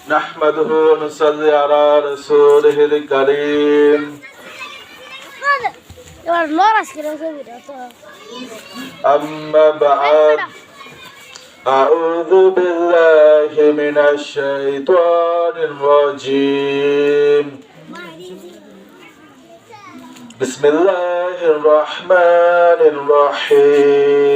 نحمده ونصلي على رسوله الكريم أما بعد أعوذ بالله من الشيطان الرجيم بسم الله الرحمن الرحيم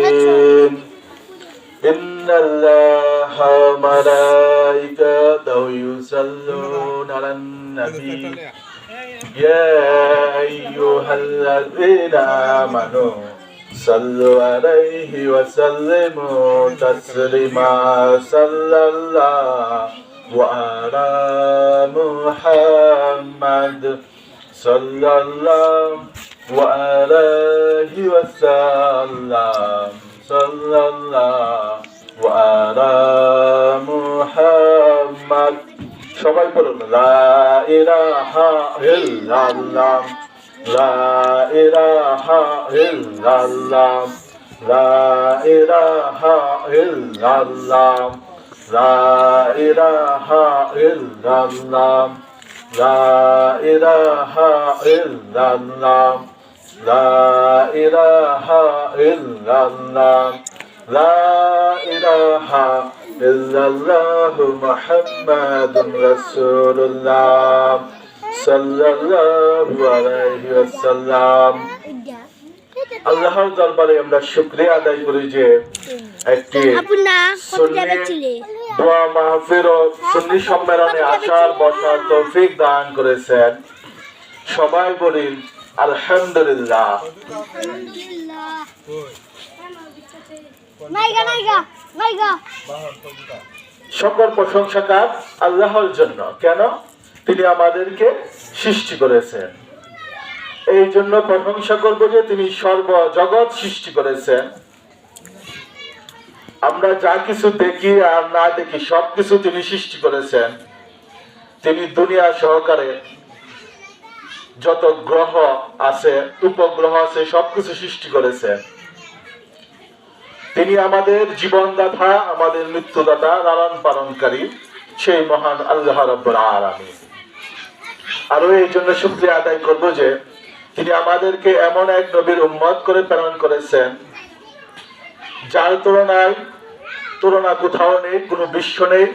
إن الله وملائكته يصلون على النبي يا أيها الذين آمنوا صلوا عليه وسلموا تسليما صلى الله على محمد صلى الله عليه وسلم صلى الله على محمد সবাই বলুন লা ইলাহা ইল্লাল্লাহ লা ইলাহা ইল্লাল্লাহ লা ইলাহা ইল্লাল্লাহ লা ইলাহা ইল্লাল্লাহ লা ইলাহা ইল্লাল্লাহ লা ইলাহা ইল্লাল্লাহ লা ইলাহা ইল্লাল্লাহ মুহাম্মাদুর রাসূলুল্লাহ সাল্লাল্লাহু আলাইহি ওয়াসাল্লাম। আল্লাহর দরবারে আমরা শুকরিয়া আদায় করি যে একটি সুন্নি দোয়া মাহফিল ও সুন্নি সম্মেলনে আসার বসার তৌফিক দান করেছেন। সবাই বলি আলহামদুলিল্লাহ। সকল প্রশংসাকার আল্লাহর জন্য। কেন? তিনি আমাদেরকে সৃষ্টি করেছেন, এই জন্য প্রশংসা করব যে তিনি সর্বজগৎ সৃষ্টি করেছেন। আমরা যা কিছু দেখি আর না দেখি সবকিছু তিনি সৃষ্টি করেছেন। তিনি দুনিয়া সহকারে যত গ্রহ আছে, উপগ্রহ আছে, সবকিছু সৃষ্টি করেছেন। তিনি আমাদের জীবনদাতা, আমাদের মৃত্যুদাতা, লালন পালনকারী সেই মহান আল্লাহ রাব্বুল আলামিন। আরো এই জন্য শুকরিয়া আদায় করব যে তিনি আমাদেরকে এমন এক নবীর উম্মত করে প্রেরণ করেছেন যার তুলনা কোথাও নেই, কোনো বিশ্ব নেই,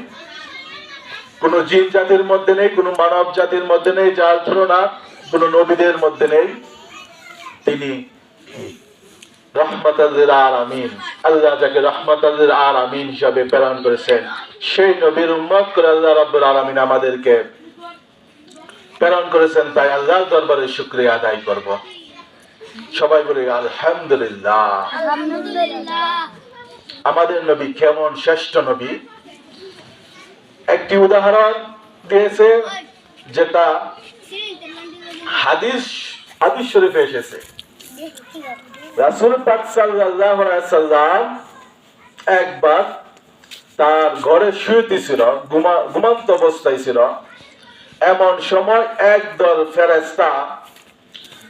কোনো জিন জাতির মধ্যে নেই, কোনো মানব জাতির মধ্যে নেই, যার তুলনা কোনো নবীদের মধ্যে নেই। তিনি রহমাতুল লিল আলামিন, আল্লাহ যাকে রহমাতুল লিল আলামিন হিসাবে প্রেরণ করেছেন, সেই নবীর উম্মত করে আল্লাহ রাব্বুল আলামিন আমাদেরকে প্রেরণ করেছেন। তাই আল্লাহর দরবারে শুকরিয়া আদায় করব। সবাই বলি আলহামদুলিল্লাহ। আমাদের নবী কেমন শ্রেষ্ঠ নবী, একটি উদাহরণ দিয়েছে যেটা হাদিস শরীফে এসেছে। রাসূল পাক সাল্লাল্লাহু আলাইহি সাল্লাম একবার তার ঘরে শুয়ে ছিল, ঘুমন্ত অবস্থায় ছিল। এমন সময় একদল ফেরেশতা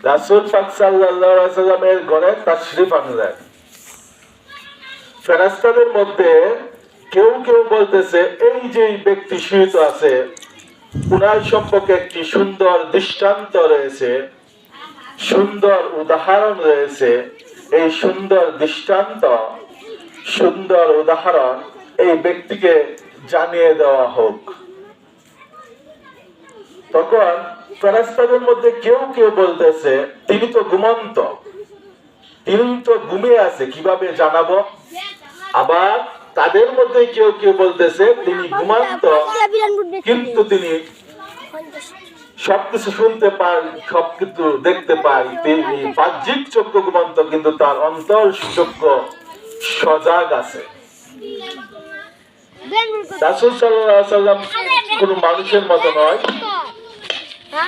রাসূল পাক সাল্লাল্লাহু আলাইহি সাল্লামের ঘরে তাশরীফ আনলেন। ফেরেশতাদের মধ্যে কেউ কেউ বলতেছে, এই যে ব্যক্তি শুয়ে আছে উনার সম্পর্কে একটি সুন্দর দৃষ্টান্ত রয়েছে, সুন্দর উদাহরণ রয়েছে। এই সুন্দর দৃষ্টান্ত, সুন্দর উদাহরণ এই ব্যক্তিকে জানিয়ে দেওয়া হোক। তখন ফেরেশতাদের মধ্যে কেউ কেউ বলতেছে, তিনি তো ঘুমন্ত, তিনি তো ঘুমিয়ে আছে, কিভাবে জানাবো? আবার তাদের মধ্যে কেউ কেউ বলতেছে, তিনি ঘুমন্ত কিন্তু তিনি সবকিছু শুনতে পাই, সবকিছু দেখতে পাই। তিনি বাহ্যিক চক্ষু ঘুমন্ত কিন্তু তার অন্তর চক্ষু সজাগ আছে। রাসূল সাল্লাল্লাহু আলাইহি সাল্লাম কোনো মানুষের মতো নয়,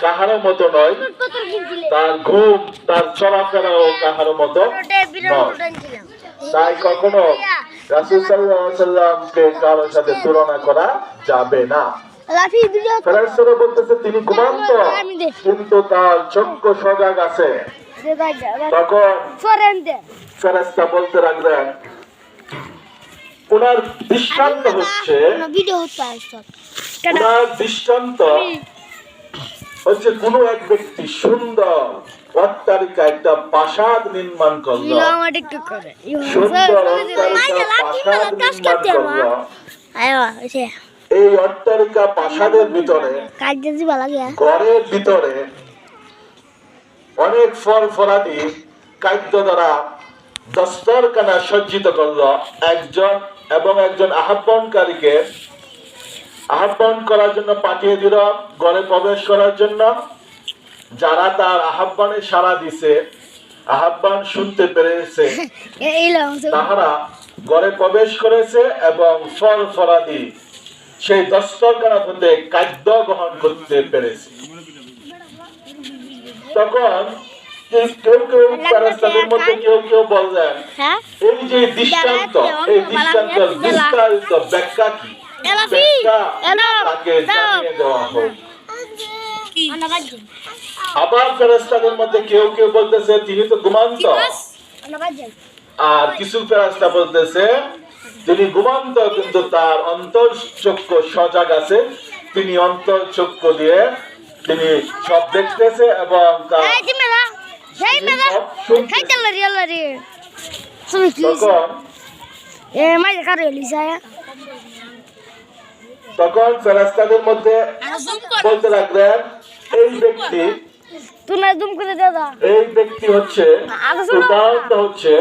কাহারো মতো নয়, তার ঘুম, তার চলাফেরাও কাহারো মতো নয়। তাই কখনো রাসূল সাল্লাল্লাহু আলাইহি সাল্লামকে কারোর সাথে তুলনা করা যাবে না। ফেরেশতারা বলতেছে তিনি ঘুমন্ত কিন্তু তার চক্ষু সজাগ আছে। তখন ফেরেশতা বলতে লাগলেন, ওনার দৃষ্টান্ত হচ্ছে ওনার দৃষ্টান্ত হচ্ছে কোনো এক ব্যক্তি সুন্দর অট্টালিকা একটা প্রাসাদ নির্মাণ করলো, সুন্দর অট্টালিকা প্রাসাদ নির্মাণ করলো। এই অট্টালিকা প্রাসাদের ভিতরে ঘরের ভিতরে অনেক ফল ফলাদি খাদ্য দ্বারা দস্তরখানা সজ্জিত করলো। একজন আহ্বানকারীকে আহ্বান করার জন্য পাঠিয়ে দিল ঘরে প্রবেশ করার জন্য। যারা তার আহ্বানে সাড়া দিছে, আহ্বান শুনতে পেরেছে, তাহারা ঘরে প্রবেশ করেছে এবং ফল ফলাদি সেই দস্তরখানা হতে খাদ্য গ্রহণ করতে পেরেছে। তখন কেউ কেউ ফেরেশতাদের মধ্যে কেউ বললেন, এই যে দৃষ্টান্ত, এই দৃষ্টান্তের বিস্তারিত ব্যাখ্যা কি? তাকে জানিয়ে দেওয়া হোক। আবার ফেরেশতাদের মধ্যে কেউ বলতেছে তিনি তো ঘুমান্ত, আর কিছু ফেরেশতা বলতেছে তিনি ঘুমান্ত কিন্তু তার অন্তরচক্ষু সজাগ আছে, তিনি অন্তরচক্ষু দিয়ে তিনি সব দেখতেছে এবং তখন ফেরেশতাদের মধ্যে বলতে লাগলেন, এই ব্যক্তি হচ্ছে উদাহরণ হচ্ছে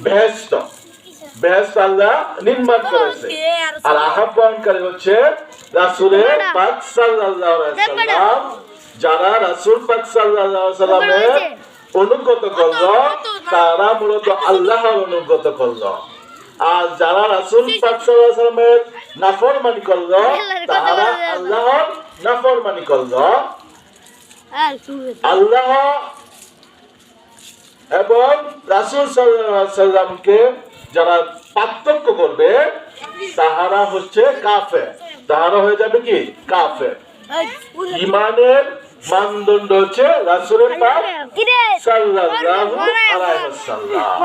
বেহেশত আল্লাহ নির্মাণ করেছে, আর আহ্বানকারী হচ্ছে রাসূলের পাক সাল্লাল্লাহু আলাইহি ওয়াসাল্লাম। যারা রাসূল পাক সাল্লাল্লাহু আলাইহি ওয়াসাল্লামের অনুগত করলো তারা মূলত আল্লাহর অনুগত করলো, আর যারা রাসূল পাক সাল্লাল্লাহু আলাইহি ওয়াসাল্লামের নাফরমানি করলো তারা আল্লাহর নাফরমানি করলো। আল্লাহ এবং রাসূল সাল্লাল্লাহু আলাইহি ওয়াসাল্লামকে যারা পার্থক্য করবে তাহারা হচ্ছে কাফের, তাহারা হয়ে যাবে কি কাফের। ঈমানের মানদণ্ড হচ্ছে রাসূলের পাক সাল্লাল্লাহু আলাইহি ওয়াসাল্লাম।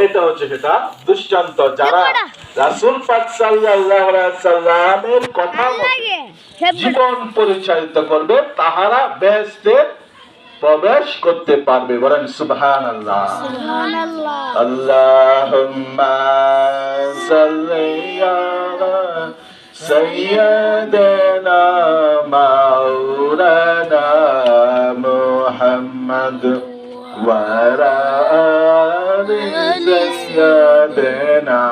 এটা হচ্ছে সেটা দৃষ্টান্ত, যারা রাসূল পাক সাল্লাল্লাহু আলাইহি ওয়াসাল্লামের কথা মতে জীবন পরিচালিত করবে তাহারা বেহেশতে প্রবেশ করতে পারবে। বলেন সুবহানাল্লাহ। সুবহানাল্লাহ। আল্লাহুম্মা সাল্লি আলা সাইয়্যিদিনা মাওলানা মুহাম্মদ ওয়া আলা আলি সাইয়্যিদিনা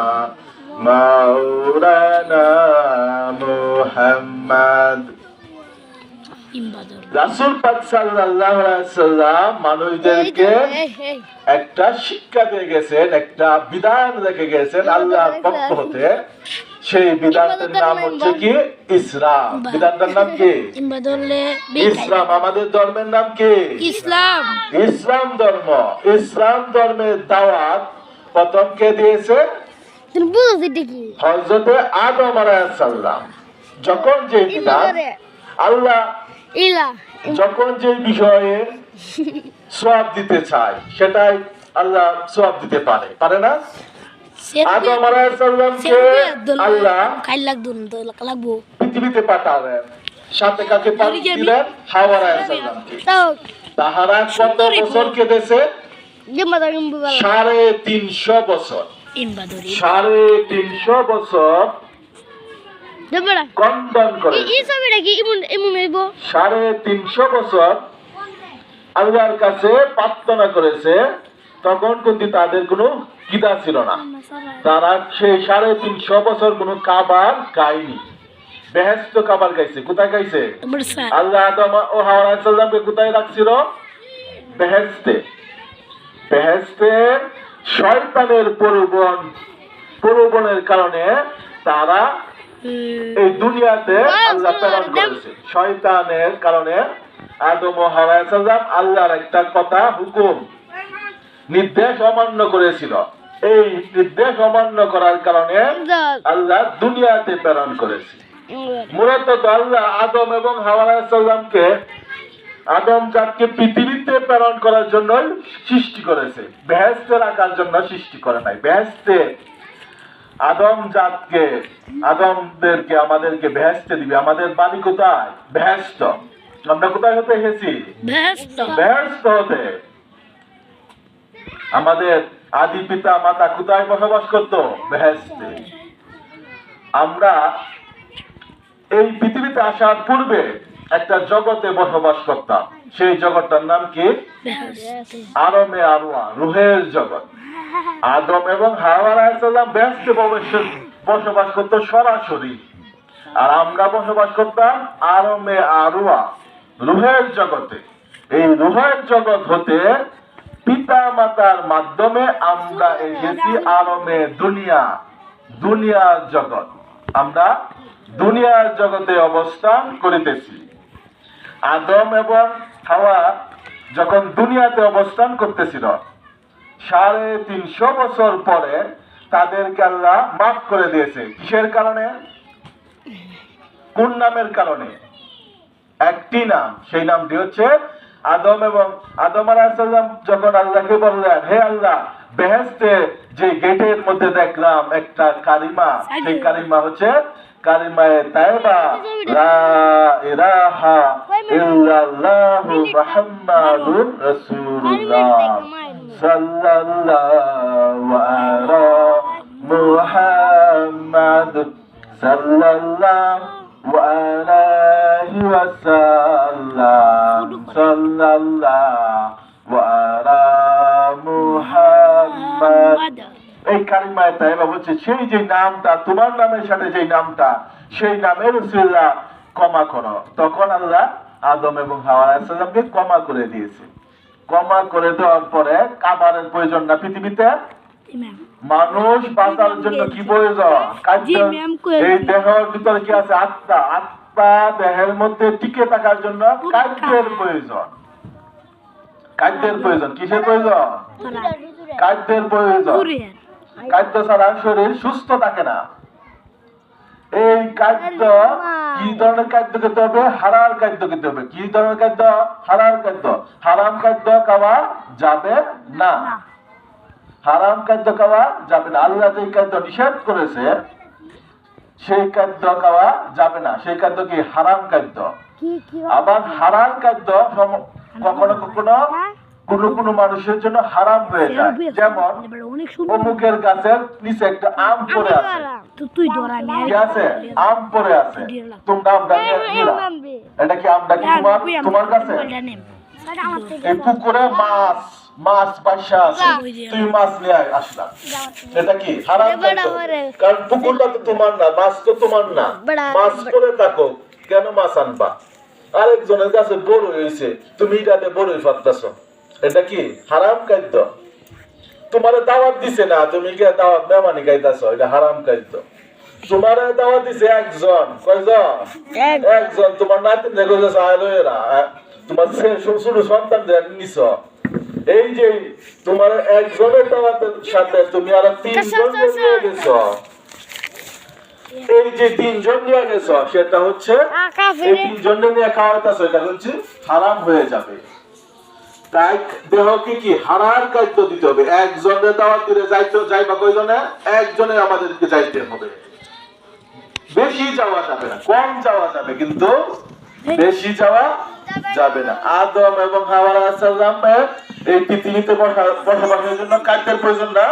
মাওলানা মুহাম্মদ। রাসূল পাক সাল্লাল্লাহু আলাইহি ওয়াসাল্লাম মানুষদেরকে একটা শিক্ষা দিয়ে গেছেন, একটা বিধান রেখে গেছেন আল্লাহর পক্ষ হতে। সেই বিধানটার নাম হচ্ছে কি ইসলাম। বিধানটার নাম কি ইসলাম। আমাদের ধর্মের নাম কি ইসলাম। ইসলাম ধর্ম। ইসলাম ধর্মের দাওয়াত প্রথম কে দিয়েছে? হযরত আদম আলাইহিস সালাম। যখন যে বিধান আল্লাহ যখন যে বিষয়ে সওয়াব দিতে চায় সেটাই আল্লাহ সওয়াব দিতে পারে না। আদম আলাইহিস সালামকে আল্লাহ পৃথিবীতে পাঠালেন, সাথে কাকে পাঠিয়েছিলেন? হাওয়া আলাইহিস সালামকে। তাহারা কত বছর কেঁদেছে? 350 বছর। 350 বছর কন্দন করে 350 বছর আল্লাহর কাছে প্রার্থনা করেছে। তখন কিন্তু তাদের কোনো কিতাব ছিল না, তারা সেই 350 বছর কোনো খাবার খায়নি। বেহেশত খাবার খাইছে। কোথায় খাইছে? আল্লাহ আদম ও হাওয়া আলাইহিস সালামকে কোথায় রাখছিল? বেহেশতে। বেহেশতে শয়তানের প্রলোভনের কারণে তারা এই দুনিয়াতে আল্লাহ প্রেরণ করেছে। শয়তানের কারণে আদম ও হাওয়া আলাইহিস সালাম আল্লাহর একটা কথা, হুকুম, নির্দেশ অমান্য করেছিল। এই নির্দেশ অমান্য করার কারণে আল্লাহ দুনিয়াতে প্রেরণ করেছে। মূলত আল্লাহ আদম এবং হাওয়া আলাইহিস সালামকে আদম জাতকে পৃথিবীতে প্রেরণ করার জন্য সৃষ্টি করেছে, বেহেশতে রাখার জন্য সৃষ্টি করে নাই। বেহেশতে আদম জাতকে, আদমদেরকে, আমাদেরকে বেহেশতে দিবে। আমাদের বাড়ি কোথায়? বেহেশত। আমরা কোথায় হতে এসেছি? বেহেশত হতে। আমাদের আদি পিতা মাতা কোথায় বসবাস করতো? বেহেশতে। আমরা এই পৃথিবীতে আসার পূর্বে একটা জগতে বসবাস করতাম। সেই জগৎটার নাম কি? আরমে আরওয়া, রুহের জগৎ। আদম এবং হাওয়া আলাইহিস সালাম বেহেশতে বসবাস করতো সরাসরি, আর আমরা বসবাস করতাম আরমে আরওয়া, রুহের জগতে। এই রুহের জগৎ হতে পিতা মাতার মাধ্যমে আমরা এসেছি আরমে দুনিয়া, দুনিয়ার জগৎ। আমরা দুনিয়ার জগতে অবস্থান করিতেছি। আদম এবং হাওয়া যখন দুনিয়াতে অবস্থান করতেছিল, 350 বছর পরে তাদেরকে আল্লাহ মাফ করে দিয়েছে। কিসের কারণে? কোন নামের কারণে? একটি নাম, সেই নামটি হচ্ছে আদম। এবং আদম আলাইহিস সালাম যখন আল্লাহকে বললেন, হে আল্লাহ, বেহেশতে যে গেটের মধ্যে দেখলাম একটা কালিমা, সেই কালিমা হচ্ছে কালিমায়ে তাইবা, লা ইলাহা ইল্লাল্লাহু মুহাম্মাদুর রাসূলুল্লাহ সাল্লাল্লাহু আলা মুহাম্মাদ সাল্লাল্লাহু আলাইহি ওয়াসাল্লাম সাল্লাল্লাহু আলা মুহাম্মাদ। এই কালিমায়ে তাইবা হচ্ছে সেই যে নামটা, তোমার নামের সাথে যে নামটা, সেই নামের উসিলা ক্ষমা করো। তখন আল্লাহ আদম এবং হাওয়া আলাইহিস সালামকে ক্ষমা করে দিয়েছে। ক্ষমা করে দেওয়ার পরে খাবারের প্রয়োজন না পৃথিবীতে। মানুষ বাঁচার জন্য কি প্রয়োজন? খাদ্য। এই দেহের ভিতরে কি আছে? আত্মা। আত্মা দেহের মধ্যে টিকে থাকার জন্য খাদ্যের প্রয়োজন। খাদ্যের প্রয়োজন। কিসের প্রয়োজন? খাদ্যের প্রয়োজন। খাদ্য ছাড়া শরীর সুস্থ থাকে না। এই খাদ্য কি ধরনের খাদ্য খেতে হবে? হালাল খাদ্য খেতে হবে। কি ধরনের খাদ্য? হালাল খাদ্য। হারাম খাদ্য খাওয়া যাবে না। হারাম খাদ্য খাওয়া যাবে না। আল্লাহ যে খাদ্য নিষেধ করেছে সেই খাদ্য খাওয়া যাবে না। সেই খাদ্য কি? হারাম খাদ্য। আবার হালাল খাদ্য কখনো কখনো কোনো মানুষের জন্য হারাম হয়ে যায়। যেমন অমুকের গাছের নিচে একটা আম পড়ে আছে, কি আছে? আম পড়ে আছে। তোমরা আমটা নিলা। এটা কি আমটা কি তোমার কাছে? এই পুকুরে মাছ বাসা আছে, তুমি মাছ নিয়ে আসলা, এটা কি? হারাম খাদ্য। কারণ পুকুরটা তো তোমার না, মাছ তো তোমার না। মাছ পড়ে থাকো, কেন মাছ আনবা? আরেকজনের কাছে বড় হয়েছে, তুমি এটাতে বড়ই পারতেছো, এটা কি? হারাম খাদ্য। তোমারে দাওয়াত দিছে না, তুমি কি দাওয়াত মেহমানি খাইতেছো, এটা হারাম খাদ্য। তোমারে দাওয়াত দিছে একজন, কয়জন? একজন। তোমার নাতি দেখো তোমার ছোট সন্তান নিছ, এই যে তোমার একজনের দাওয়াতের সাথে তুমি আরো 3 জন নিয়ে গেছ। এই যে 3 জন নিয়ে গেছ, সেটা হচ্ছে এই 3 জন নিয়ে খাওয়াইতেছো, এটা হচ্ছে হারাম হয়ে যাবে। তাই দেহকে কি? হারাম খাদ্য দিতে হবে। একজনের দাওয়াত দিলে যাইবা কয়জনে? একজনে আমাদেরকে যাইতে হবে। বেশি যাওয়া যাবে না, কম যাওয়া যাবে, কিন্তু বেশি যাওয়া যাবে না। আদম এবং হাওয়া আলাইহিস সালামের এই পৃথিবীতে বসবাসের জন্য খাদ্যের প্রয়োজন না।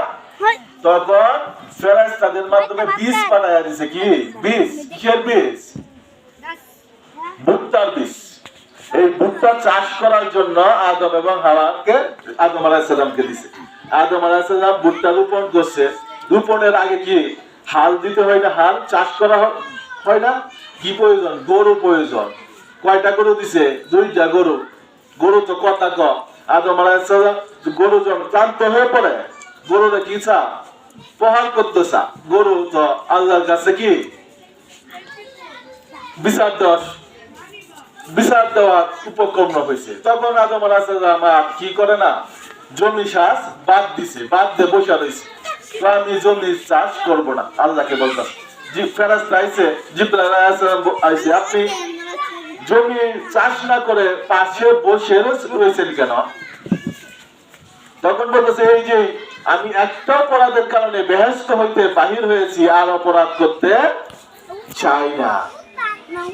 তখন ফেরেশতাদের মাধ্যমে বীজ পাঠাইয়া দিয়েছে। কি বীজ? কিসের বীজ? ভুট্টার বীজ। এই ভুট্টা চাষ করার জন্য আদম এবং হাওয়াকে, আদম আলাইহিস সালামকে দিয়েছে। আদম আলাইহিস সালাম ভুট্টা রোপণ করছে। রোপণের আগে কি হাল দিতে হয় না? হাল চাষ করা হয় না? কি প্রয়োজন? গরু প্রয়োজন। কয়টা গরু দিছে? 2টা গরু। গরু তো কথা ক। আদম আলাইহিস সালাম গরু যখন ক্লান্ত হয়ে পড়ে, গরুরে কি চা? প্রহার করতে চা। গরু তো আল্লাহর কাছে কি বিচার দেওয়ার উপক্রম হয়েছে। তখন আদম আলাইহিস সালাম কি করে না, জমি চাষ বাদ দিছে, বাদ দিয়ে বসে রয়েছে। আমি জমি চাষ করবো না, আল্লাহকে বলতাম। ফেরেশতা আইছে, জিবরাইল আলাইহিস সালাম আইছে, আপনি জমি চাষ না করে পাশে বসে রয়েছেন কেন? তখন বলতেছে, এই যে আমি একটা অপরাধের কারণে বেহেশত হইতে বাহির হয়েছি, আর অপরাধ করতে চাই না।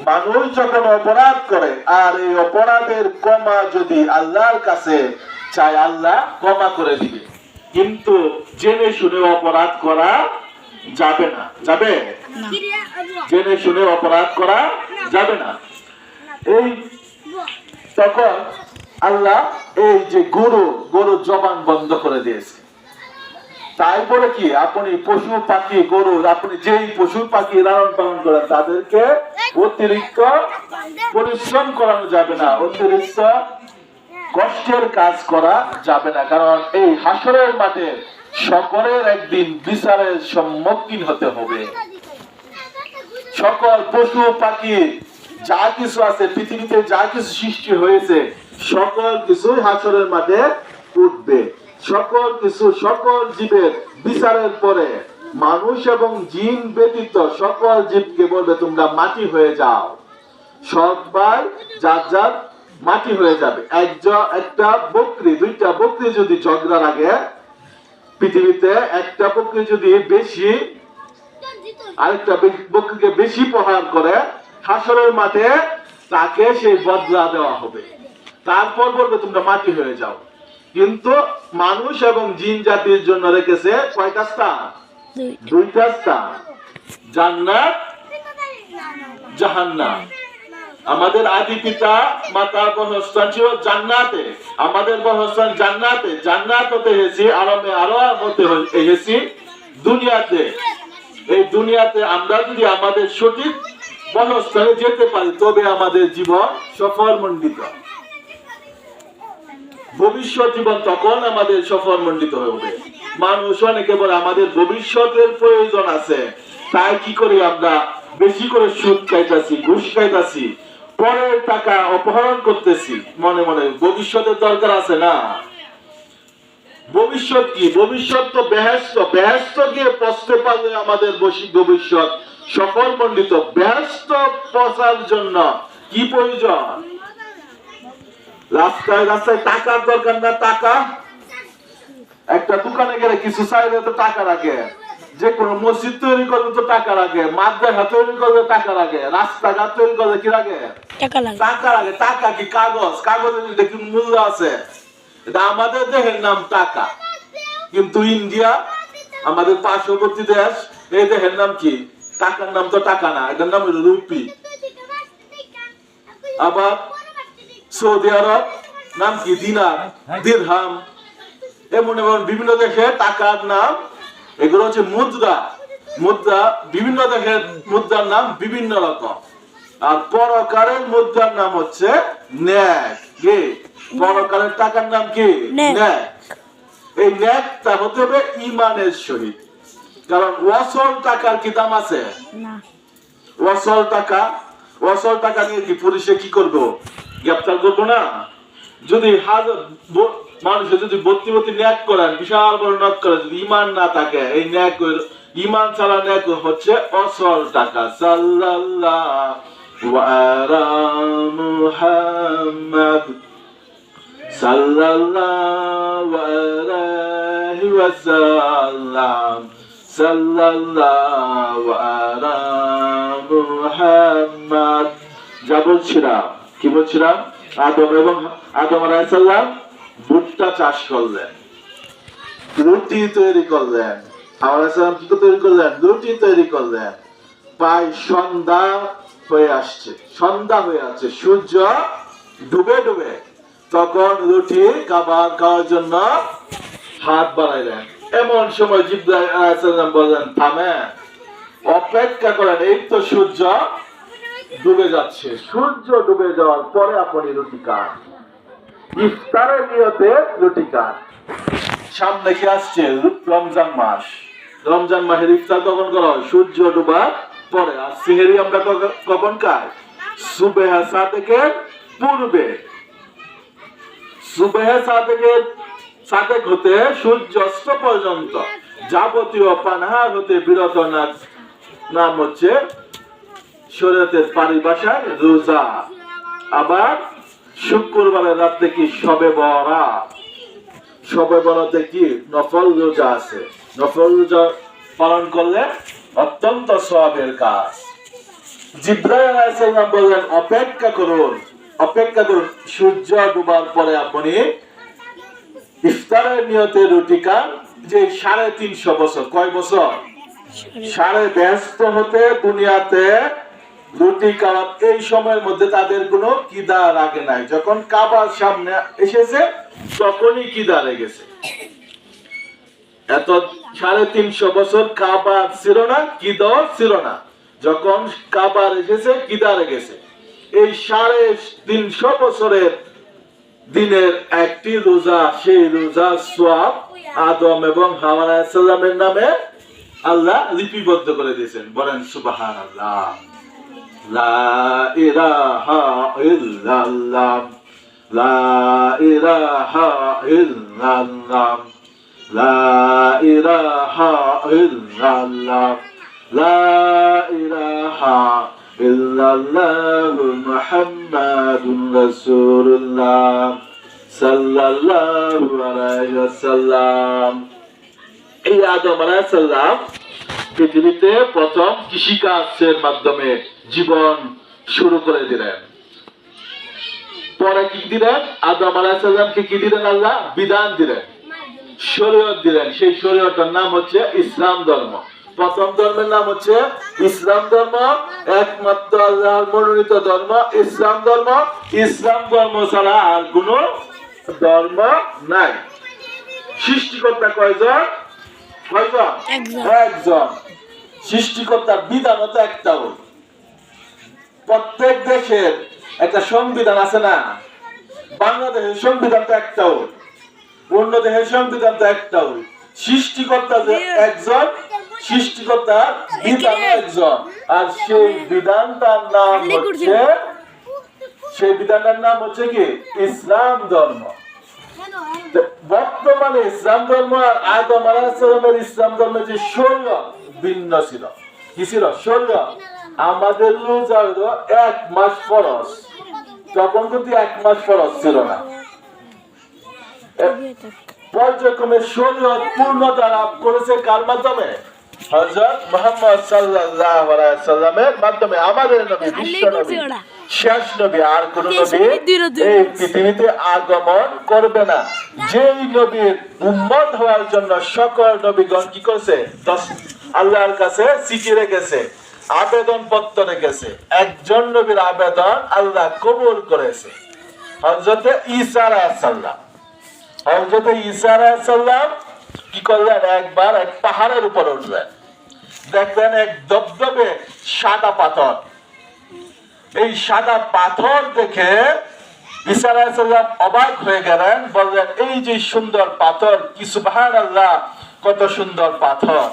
মানুষ যখন অপরাধ করে আর এই অপরাধের ক্ষমা যদি আল্লাহর কাছে চাই, আল্লাহ ক্ষমা করে দিবে। কিন্তু জেনে শুনে অপরাধ করা যাবে না। যাবে? জেনে শুনে অপরাধ করা যাবে না। এই তখন আল্লাহ এই যে গরু জবান বন্ধ করে দিয়েছে। তাই বলে কি আপনি পশু পাখি গরু, আপনি যেই পশু পাখি লালন পালন করেন তাদেরকে অতিরিক্ত পরিশ্রম করানো যাবে না, অতিরিক্ত কষ্টের কাজ করা যাবে না। কারণ এই হাসরের মাঠে সকলের একদিন বিচারের সম্মুখীন হতে হবে। সকল পশু পাখি যা কিছু আছে পৃথিবীতে, যা কিছু সৃষ্টি হয়েছে, সকল কিছু হাসরের মাঠে উঠবে। সকল কিছু, সকল জীবের বিচারের পরে মানুষ এবং জিন ব্যতীত সকল জীবকে বলবে তোমরা মাটি হয়ে যাও। সবাই যার যার মাটি হয়ে যাবে। একটা বকরি, দুইটা বকরি যদি ঝগড়া লাগে পৃথিবীতে, একটা বকরি যদি বেশি আরেকটা বকরিকে বেশি প্রহার করে, হাসরের মাঠে তাকে সেই বদলা দেওয়া হবে। তারপর বলবে তোমরা মাটি হয়ে যাও। কিন্তু মানুষ এবং জিন জাতির জন্য রেখেছে কয়টা স্থান? দুইটা স্থান, জান্নাত, জাহান্নাম। আমাদের আদি পিতা মাতার বনস্থান ছিল জান্নাতে, আমাদের বনস্থান জান্নাতে। জান্নাত হতে এসেছি আরামে, আরো হতে এসেছি দুনিয়াতে। এই দুনিয়াতে আমরা যদি আমাদের সঠিক বনস্থানে যেতে পারি তবে আমাদের জীবন সফলমণ্ডিত। ভবিষ্যৎ জীবন তখন আমাদের সফলমণ্ডিত হবে। মানুষ অনেকে বলে আমাদের ভবিষ্যতের প্রয়োজন আছে, তাই কি করি আমরা বেশি করে সুদ খাইতাছি, ঘুষ খাইতাছি, পরের টাকা অপহরণ করতেছি মনে মনে। ভবিষ্যতের দরকার আছে না? ভবিষ্যৎ কি? ভবিষ্যৎ তো বেহেশত। বেহেশত গিয়ে পৌঁছতে পারলে আমাদের ভবিষ্যৎ সফলমণ্ডিত। বেহেশত পৌঁছার জন্য কি প্রয়োজন? রাস্তায় রাস্তায় টাকার দরকার না? টাকা একটা দোকানে গেলে কিছু চাইলে তো টাকা লাগে, যে কোনো মসজিদ তৈরি করলে তো টাকা লাগে, মাদ্রাসা তৈরি করলে টাকা লাগে, রাস্তাঘাট তৈরি করলে কি লাগে? টাকা লাগে। টাকা কি কাগজ? কাগজের দেখি মূল্য আছে। এটা আমাদের দেশের নাম টাকা, কিন্তু ইন্ডিয়া আমাদের পার্শ্ববর্তী দেশ, এই দেশের নাম কি? টাকার নাম তো টাকা না, এটার নাম হলো রুপি। আবার সৌদি আরব নাম কি? দিনার, দিরহাম। এমন এমন বিভিন্ন দেশে টাকার নাম, এগুলো হচ্ছে মুদ্রা। মুদ্রা বিভিন্ন দেশের মুদ্রার নাম বিভিন্ন রকম। আর পরকালের মুদ্রার নাম হচ্ছে ন্যাক। কি পরকালের টাকার নাম? কি? ন্যাক। এই ন্যাকটা হতে হবে ইমানের সহিত। কারণ ওয়াসল টাকার কি দাম আছে? ওয়াসল টাকা নিয়ে কি পুলিশে কি করবো? গ্রেফতার করবো না? যদি মানুষের যদি ভর্তি ন্যাক করেন, বিশাল বড় ন্যাক করে, যদি ইমান না থাকে, এই ন্যাক ইমান ছাড়া ন্যাক হচ্ছে অসল টাকা। সাল্লাল্লাহু আলা মুহাম্মাদ সাল্লাল্লাহু আলাইহি ওয়াসাল্লাম সাল্লাল্লাহু আলা মুহাম্মাদ। যা বলছিলাম, কি বলছিলাম? আদম আলাইহিস সালাম ভুট্টা চাষ করলেন, রুটি তৈরি করলেন। হাওয়া আলাইহিস সালাম কি তৈরি করলেন? রুটি তৈরি করলেন। প্রায় সন্ধ্যা হয়ে আসছে, সূর্য ডুবে ডুবে। তখন রুটি খাওয়ার জন্য হাত বাড়াইলেন। এমন সময় জিবরাইল আলাইহিস সালাম বললেন থামেন, অপেক্ষা করেন, এই তো সূর্য ডুবে যাচ্ছে। সূর্য ডুবে যাওয়ার পরে আপনি রুটি খান, ইফতারের নিয়তে রুটি খান। সামনে কি আসছে? রমজান মাস। রমজান মাসের ইফতার কখন করা হয়? সূর্য ডুবার পরে। আর সিহরি আমরা কখন খাই? সুবহে সাদেকের পূর্বে। সুবহে সাদেক হতে সূর্যাস্ত পর্যন্ত যাবতীয় পানাহার হতে বিরত নাম হচ্ছে শরীয়তের পরিভাষায় রোজা। আবার শুক্রবারের রাতে কি? শবে বরাত। শবে বরাতে কি নফল রোজা আছে, নফল রোজা পালন করলে অত্যন্ত সওয়াবের কাজ। জিবরাইল আলাইহিস সালাম বললেন অপেক্ষা করুন, অপেক্ষা করুন, সূর্য ডুবার পরে আপনি ইফতারের নিয়তে রুটি খান। যে 350 বছর, কয় বছর? সাড়ে ব্যস্ত হতে দুনিয়াতে রুটি খাওয়া, এই সময়ের মধ্যে তাদের কোনো কিদা লাগে নাই। যখন কাবার সামনে এসেছে তখনই কিদা লেগেছে। এত 350 বছর কাবা ছিল না, কিদা ছিল না। যখন কাবার এসেছে কিদা লেগেছে। এই 350 বছরের দিনের একটি রোজা, সেই রোজার সওয়াব আদম এবং হাওয়া আলাইহিস সালামের নামে আল্লাহ লিপিবদ্ধ করে দিয়েছেন। বলেন সুবহানাল্লাহ। লা ইলাহা ইল্লাল্লাহ, লা ইলাহা ইল্লাল্লাহ, লা ইলাহা ইল্লাল্লাহ, লা ইলাহা ইল্লাল্লাহ মুহাম্মাদুর রাসূলুল্লাহ সাল্লাল্লাহু আলাইহি ওয়াসাল্লাম। এই আদম আলাইহিস সালাম পৃথিবীতে প্রথম কৃষিকাজের মাধ্যমে জীবন শুরু করে দিলেন। পরে কি দিলেন? আদম আলাইহিস সালামকে কি দিলেন? আল্লাহ বিধান দিলেন, শরীয়ত দিলেন। সেই শরীয়তের নাম হচ্ছে ইসলাম ধর্ম। প্রথম ধর্মের নাম হচ্ছে ইসলাম ধর্ম, একমাত্র আল্লাহর মনোনীত ধর্ম ইসলাম ধর্ম। ইসলাম ধর্ম ছাড়া আর কোন ধর্ম নাই। সৃষ্টিকর্তা কয়জন? কয়জন? একজন। সৃষ্টিকর্তার বিধানও তো একটাও। প্রত্যেক দেশের একটা সংবিধান আছে না? বাংলাদেশের সংবিধান তো একটাও, অন্য দেশের সংবিধান তো একটাও। সৃষ্টিকর্তা যে একজন, সৃষ্টিকর্তার বিধান একজন। আর সেই বিধানটার নাম হচ্ছে, সেই বিধানটার নাম হচ্ছে কি? ইসলাম ধর্ম। বর্তমানে ইসলাম ধর্ম আর আদম আলাইহিস সালামের ইসলাম ধর্মের যে শরীয়ত ভিন্ন ছিল। কি ছিল? শরীয়ত। আমাদের রোজা হলো 1 মাস ফরজ, তখন কিন্তু 1 মাস ফরজ ছিল না। পর্যায়ক্রমে শরীয়ত পূর্ণতা লাভ করেছে কার মাধ্যমে? হযরত মুহাম্মদ সাল্লাল্লাহু আলাইহি ওয়াসাল্লামের মাধ্যমে। আমাদের নবী, বিশ্ব নবী, শেষ নবী, আর কোন নবী এই পৃথিবীতে আগমন করবে না। যেই নবীর উম্মত হওয়ার জন্য সকল নবীগণ কি করেছে? আল্লাহর কাছে চিঠি রেখেছে, আবেদন পত্র রেখেছে। একজন নবীর আবেদন আল্লাহ কবুল করেছে, হযরত ঈসা আলাইহিস সালাম। হযরত ঈসা আলাইহিস সালাম কি করলেন? একবার এক পাহাড়ের উপর উঠলেন, দেখলেন এক দবদবে সাদা পাথর। এই সাদা পাথর দেখে ঈসা আলাইহিস সালাম অবাক হয়ে গেলেন, বললেন এই যে সুন্দর পাথর, কি সুবহানাল্লাহ, কত সুন্দর পাথর।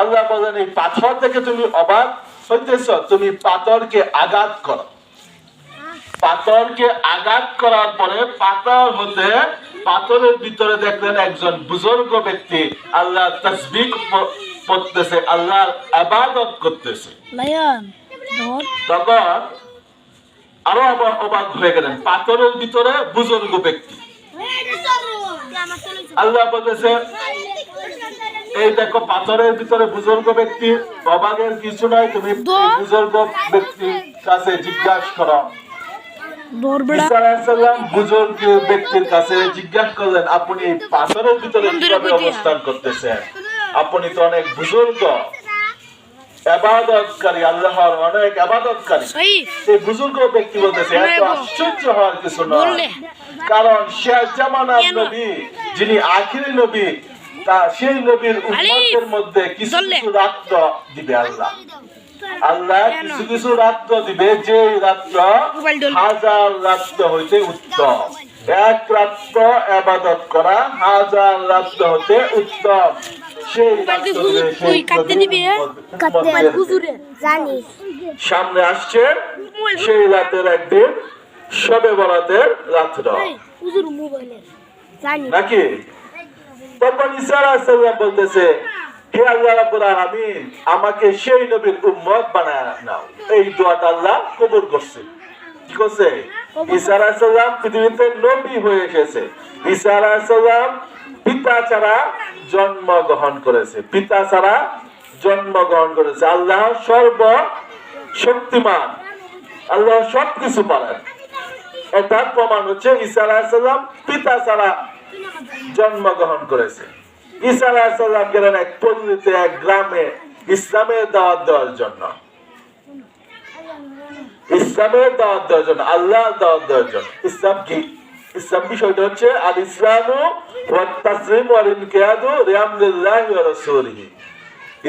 আল্লাহ বললেন এই পাথর দেখে তুমি অবাক হইতেছ, তুমি পাথরকে আঘাত করো। পাথরকে আঘাত করার পরে পাথর হতে, পাথরের ভিতরে দেখলেন একজন বুজুর্গ ব্যক্তি আল্লাহ তাসবিহ পড়তেছে, আল্লাহর ইবাদত করতেছে। তখন আরো অবাক হয়ে গেলেন, পাথরের ভিতরে বুজুর্গ ব্যক্তি। আল্লাহ বলতেছে এই দেখো পাথরের ভিতরে বুজুর্গ ব্যক্তি, অবাকের কিছু নাই, তুমি বুজুর্গ ব্যক্তির কাছে জিজ্ঞাসা করো। ঈসা আলাইহিস সালাম বুজুর্গ ব্যক্তির কাছে জিজ্ঞাসা করলেন, আপনি এই পাথরের ভিতরে কিভাবে অবস্থান করতেছেন? আপনি তো অনেক বুজুর্গ, ইবাদতকারী, আল্লাহর অনেক ইবাদতকারী। এই বুজুর্গ ব্যক্তি বলতেছে এত আশ্চর্য হওয়ার কিছু নয়, কারণ শেষ জামানার নবী, যিনি আখিরি নবী, তা সেই নবীর উম্মতের মধ্যে কিছু কিছু রাত্র দিবে আল্লাহ। আল্লাহ কিছু কিছু রাত্র দিবে, যে রাত্র 1000 রাত্র হইতে উত্তম। এক রাত্র ইবাদত করা 1000 রাত্র হতে উত্তম। সেই সামনে আসছে সেই রাতের একদিন শবে বরাতের রাত্র নাকি? তখন ঈসা আলাইহিস সালাম বলতেছে, হে আল্লাহ রাব্বুল আলামিন, আমাকে সেই নবীর উম্মত বানায় নাও। এই দোয়াটা আল্লাহ কবুল করছে। কি করছে? ঈসা আলাইহিস সালাম পৃথিবীতে নবী হয়ে এসেছে। ঈসা আলাইহিস সালাম পিতা ছাড়া জন্মগ্রহণ করেছে, পিতা ছাড়া জন্মগ্রহণ করেছে। আল্লাহ সর্ব শক্তিমান, আল্লাহ সবকিছু পারেন। এটার প্রমাণ হচ্ছে ঈসা আলাইহিস সালাম পিতা ছাড়া জন্মগ্রহণ করেছে। ঈসা আলাইহিস সালাম গেলেন এক পল্লীতে, এক গ্রামে ইসলামের দাওয়াত দেওয়ার জন্য, ইসলামের দাওয়াত দেওয়ার জন্য, আল্লাহর দাওয়াত দেওয়ার জন্য। ইসলাম কি? ইসলাম বিষয়টা হচ্ছে আল ইসলামু ওয়াত তাসলিমু ওয়াল ইনকিয়াদু লিআমরিল্লাহি ওয়া রাসূলিহি।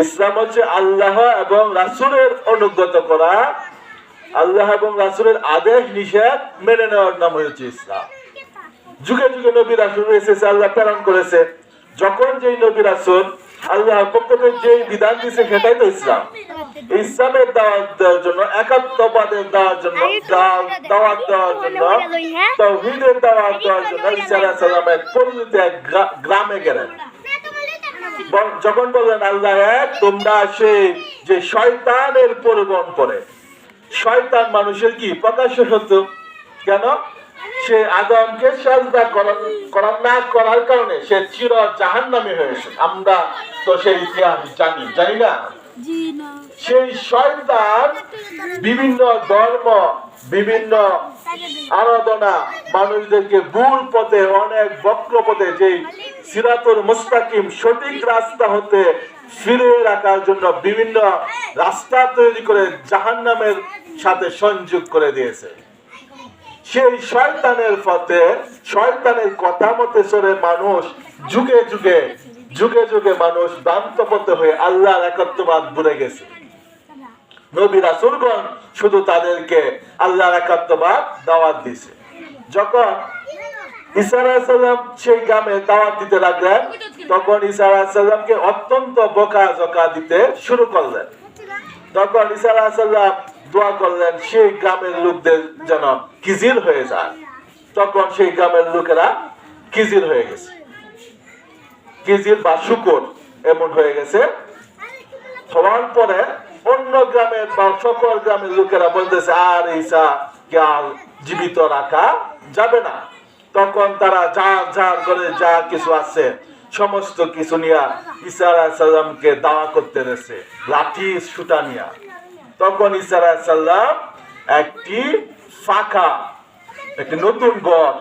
ইসলাম হচ্ছে আল্লাহ এবং রাসূলের অনুগত করা, আল্লাহ এবং রাসূলের আদেশ নিষেধ মেনে নেওয়ার নাম হচ্ছে ইসলাম। যুগে যুগে নবী রাসূল এসেছে, আল্লাহ প্রেরণ করেছে। যখন যেই নবী রাসূল আল্লাহর পক্ষ থেকে যেই বিধান দিয়েছে সেটাই তো ইসলাম। ইসলামের দাওয়াত দেওয়ার জন্য, একাত্মবাদের দাওয়াত জন্য, দাওয়াত দেওয়ার জন্য, তাওহীদের দাওয়াত দেওয়ার জন্য ঈসা আলাইহিস সালাম এক পল্লীতে, এক গ্রামে গেলেন। যখন বললেন আল্লাহ এক, তোমরা সেই যে শয়তানের প্রলোভন করে, শয়তান মানুষের কি প্রকাশ্য শত্রু। কেন? সে আদমকে সাজদা করার না করার কারণে সে চির জাহান্নামী হয়েছে। আমরা তো সেই ইতিহাস জানি না। সেই শয়তান বিভিন্ন ধর্ম, বিভিন্ন আরাধনা মানুষদেরকে ভুল পথে, অনেক বক্র পথে, যে সিরাতুল মুস্তাকিম সঠিক রাস্তা হতে ফিরিয়ে রাখার জন্য বিভিন্ন রাস্তা তৈরি করে জাহান্নামের সাথে সংযোগ করে দিয়েছে। সেই শয়তানের পথে, শয়তানের কথা মতে চলে মানুষ যুগে যুগে যুগে যুগে মানুষ ভ্রান্ত পথে হয়ে আল্লাহর একাত্মবাদ ভুলে গেছে। নবী রাসূলগণ শুধু তাদেরকে আল্লাহর একাত্মবাদ দাওয়াত দিয়েছে। যখন ঈসা আলাইহিস সালাম সেই গ্রামে দাওয়াত দিতে লাগলেন, তখন ঈসা আলাইহিস সালামকে অত্যন্ত বকাঝকা দিতে শুরু করলেন। তখন ঈসা আলাইহিস সালাম দোয়া করলেন সেই গ্রামের লোকদের যেন কিজিল হয়ে যায়। তখন সেই গ্রামের লোকেরা কিজিল হয়ে গেছে, কিজিল বা শুকর এমন হয়ে গেছে। হওয়ার পরে অন্য গ্রামের বা সকল গ্রামের লোকেরা বলতেছে আর ঈসা কে আর জীবিত রাখা যাবে না। তখন তারা যার করে যা কিছু আছে সমস্ত কিছু নিয়ে ঈসা আলাইহিস সালামকে দাওয়া করতে গেছে, লাঠি সুতা নিয়ে। তখন ঈসা আলাইহিস সালাম একটি ফাঁকা, একটি নতুন ঘর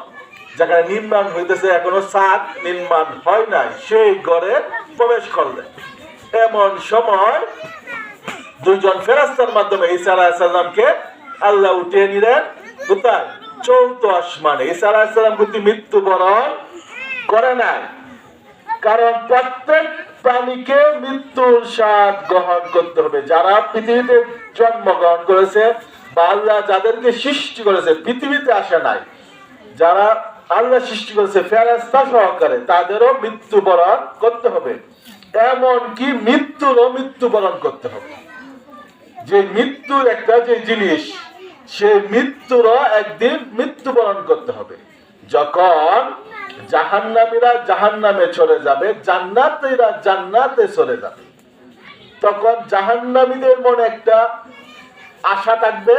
যেখানে নির্মাণ হইতেছে, এখনো ছাদ নির্মাণ হয় নাই, সেই ঘরে প্রবেশ করলেন। এমন সময় দুইজন ফেরেশতার মাধ্যমে ঈসা আলাইহিস সালামকে আল্লাহ উঠিয়ে নিলেন। কোথায়? চৌদ্দ আসমানে। ঈসা আলাইহিস সালাম কিন্তু মৃত্যুবরণ করে নাই, কারণ প্রত্যেক প্রাণীকে মৃত্যুর স্বাদ গ্রহণ করতে হবে। যারা পৃথিবীতে জন্মগ্রহণ করেছে বা আল্লাহ যাদেরকে সৃষ্টি করেছে, পৃথিবীতে আসে নাই, যারা আল্লাহ সৃষ্টি করেছে ফেরেশতা সহকারে, তাদেরও মৃত্যুবরণ করতে হবে। এমনকি মৃত্যুরও মৃত্যুবরণ করতে হবে। যে মৃত্যুর একটা যে জিনিস, সেই মৃত্যুরও একদিন মৃত্যুবরণ করতে হবে। যখন জাহান্নামীরা জাহান্নামে চলে যাবে, জান্নাতীরা জান্নাতে চলে যাবে, তখন জাহান্নামীদের মনে একটা আশা থাকবে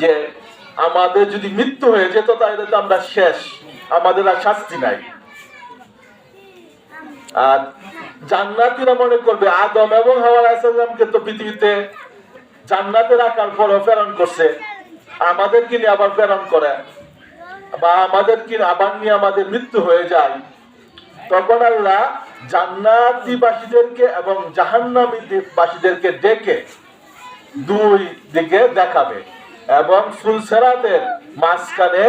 যে আমাদের যদি মৃত্যু হয়ে যেত তাহলে তো আমরা শেষ, আমাদের আর শাস্তি নাই। আর জান্নাতীরা মনে করবে আদম এবং হাওয়া আলাইহিস সালামকে তো পৃথিবীতে জান্নাতে রাখার পরও প্রেরণ করছে, আমাদেরকে নিয়ে আবার প্রেরণ করে বা আমাদেরকে আবার নিয়ে আমাদের মৃত্যু হয়ে যায়। তখন আল্লাহ জান্নাতীবাসীদেরকে এবং জাহান্নামীবাসীদেরকে ডেকে দুই দিকে দেখাবে এবং ফুলসেরাতের মাঝখানে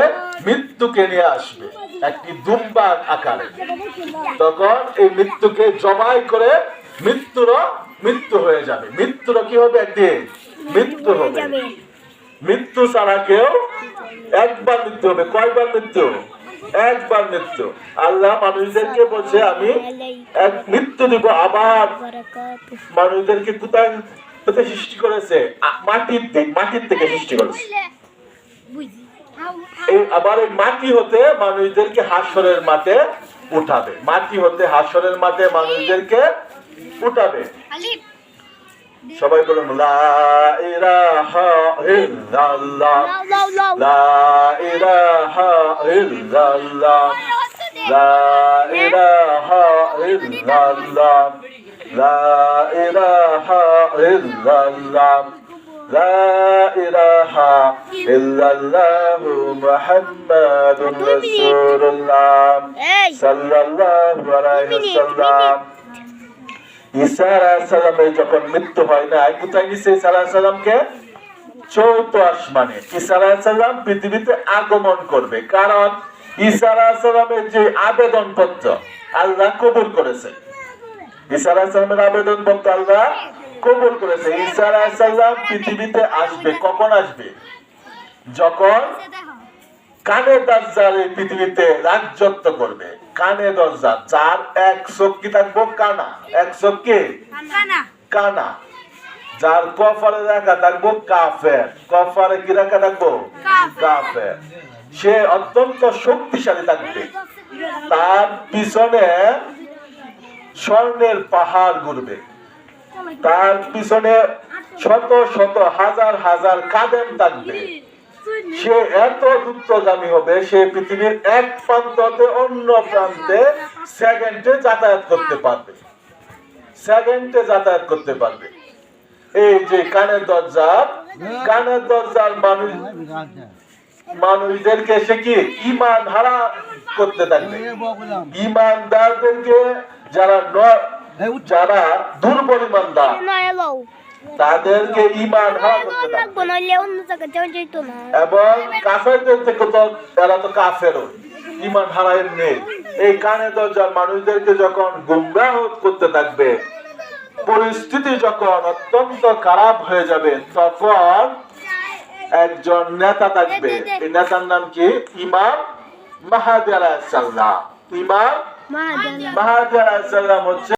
মৃত্যুকে নিয়ে আসবে একটি দুম্বার আকারে। তখন এই মৃত্যুকে জবাই করে মৃত্যুরও মৃত্যু হয়ে যাবে। মৃত্যুরও কি হবে? একদিন মৃত্যু হবে। মৃত্যু ছাড়া কেউ একবার মৃত্যু হবে। কয়বার মৃত্যু? একবার মৃত্যু। আল্লাহ মানুষদেরকে বলছে আমি এক মৃত্যু দিব। আবার মানুষদেরকে কোথায় সৃষ্টি করেছে? মাটির থেকে সৃষ্টি করেছে। আবার এই মাটি হতে মানুষদেরকে হাসরের মাঠে উঠাবে। মাটি হতে হাসরের মাঠে মানুষদেরকে উঠাবে। সবাই বলুন লা ইলাহা ইল্লাল্লাহ, লা ইলাহা ইল্লাল্লাহ, লা ইলাহা ইল্লাল্লাহ, লা ইলাহা ইল্লাল্লাহ, লা ইলাহা ইল্লাল্লাহ মুহাম্মাদুর রাসূলুল্লাহ সাল্লাল্লাহু আলাইহি ওয়াসাল্লাম। ঈসা আলাইহিস সালামের যখন মৃত্যু হয় না, কোথায় গেছে ঈসা আলাইহিস সালামকে? চৌথ আসমানে। ঈসা আলাইহিস সালাম পৃথিবীতে আগমন করবে, কারণ ঈসা আলাইহিস সালামের যে আবেদন পত্র আল্লাহ কবুল করেছে। ঈসা আলাইহিস সালামের আবেদন পত্র আল্লাহ কবুল করেছে। ঈসা আলাইহিস সালাম পৃথিবীতে আসবে, কখন আসবে? যখন কানে দাজ্জাল এই পৃথিবীতে রাজত্ব করবে। কানে দাজ্জাল, যার এক চোখ কি থাকবো? কানা। এক চোখ কি? কানা। যার কফারে রাখা থাকবো কাফের। কফারে কি রাখা থাকবো? কাফের। সে অত্যন্ত শক্তিশালী থাকবে। তার পিছনে স্বর্ণের পাহাড় ঘুরবে, তার পিছনে শত শত হাজার হাজার কাদেম থাকবে। সে এত দ্রুতগামী হবে, সে পৃথিবীর এক প্রান্ত হতে অন্য প্রান্তে সেকেন্ডে যাতায়াত করতে পারবে। সেকেন্ডে যাতায়াত করতে পারবে। এই যে কানের দরজা, কানের দরজার মানুষদেরকে সে কি ঈমান হারা করতে থাকবে। ঈমানদারদেরকে যারা দুর্বল ঈমানদার তাদেরকে ঈমান হারা করতে থাকবে। এবং কাফেরদের থেকে তো এরা তো কাফেরও, ঈমান হারায় নেই। এই কানে দরজার মানুষদেরকে যখন গুমরাহ করতে থাকবে, পরিস্থিতি যখন অত্যন্ত খারাপ হয়ে যাবে, তখন একজন নেতা থাকবে। এই নেতার নাম কি? ইমাম মাহদী আলাইহিস সালাম। ইমাম মাহদী আলাইহিস সালাম হচ্ছে